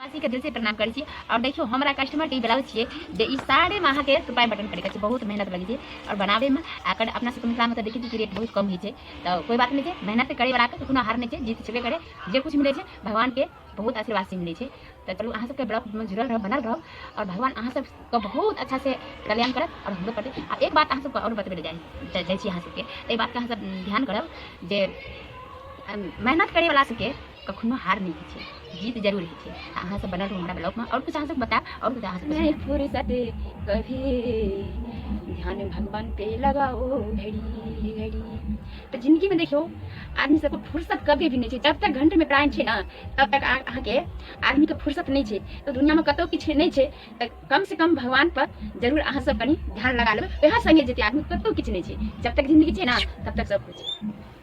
आशी के दिल से प्रणाम करै छी। और देखियो हमरा कस्टमर के ब्लाउज छियै जे ई 5.5 के तुपाई बटन करे छै, बहुत मेहनत लगे छै और बनावे में आकर अपना सब मिथिला में त देखै छी कि रेट बहुत कम ही छै। तो कोई बात नहीं छै, मेहनत करे वाला के कोनो हार नहीं छै, जीत छेबे करे। जे कुछ मिले छै भगवान के बहुत आशीर्वाद से मिले छै। तो चलू अहाँ सबके ब्लॉग में जुड़ल रह, बनल रह और भगवान अहाँ सबके बहुत अच्छा से कल्याण करत और हमरो करते। आ एक बात अहाँ सबके और बतबे जाइ छी अहाँ सबके, एहि बात के अहाँ सब ध्यान करब जे मेहनत करे वाला सबके कखनो हार नहीं होइ छै, जीत जरूर होइ छै। अहाँ सब बनल रहू हमरा ब्लॉग में। और कुछ अहाँ सब बता, और कुछ अहाँ सब नहीं फुर्सत कभी ध्यान भगवान पे लगाओ घड़ी घड़ी। तो जिंदगी में देखियो आदमी सबको फुर्सत कभी भी नहीं छै। जब तक घंटे में प्राण छै ना तब तक अहाँ के आदमी के फुर्सत नहीं छै। तो दुनिया में कतौ किछ नहीं छै तो कम से कम भगवान पर जरूर अहाँ सब कनी ध्यान लगा लेबै, वएह संगे जेते आदमी कतौ किछ नहीं छै। जब तक जिंदगी छै ना तब तक सब कुछ छै।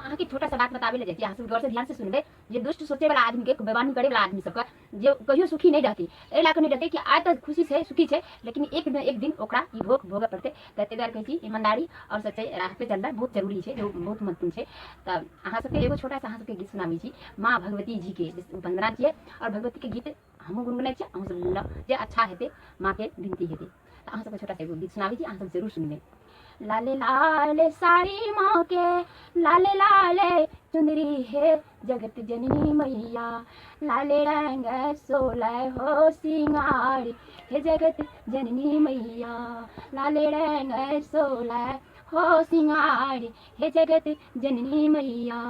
अहाँ के छोटा सा बात बतावे ले जाती, अहाँ सब गौर से ध्यान से सुनबे। जे दुष्ट सोचे वाला आदमी के, बेईमानी करे वाला आदमी सबका जे कहियो सुखी नहीं रहती, ए ला के नहीं रहते कि आज तक खुशी से सुखी छे, लेकिन एक न एक दिन ओकरा ई भोग भोगे पड़ते। कहते द्वार कहती ईमानदारी और सच्चाई राह पे चलना बहुत जरूरी है, जो बहुत महत्वपूर्ण है। तब अहाँ सबके एगो छोटा सा अहाँ सबके गीत सुनामी छी माँ भगवती जी के वंदना छिए। और भगवती के गीत हमहूँ गुनगुनाइ छिए, अहूँ सब गुनगुनाउ जे अच्छा हेते, माँ के विनती हेते। तो अहाँ सबके छोटा सा एगो गीत सुनावी छी, अहाँ सब जरूर सुनबे। लाले लाले साड़ी माँ के, लाले लाले चुंदरी है जगत जननी मैया। लाले रंग सोलह हो सिंगार है जगत जननी मैया। लाले रंग सोलह हो सिंगार है जगत जननी मैया।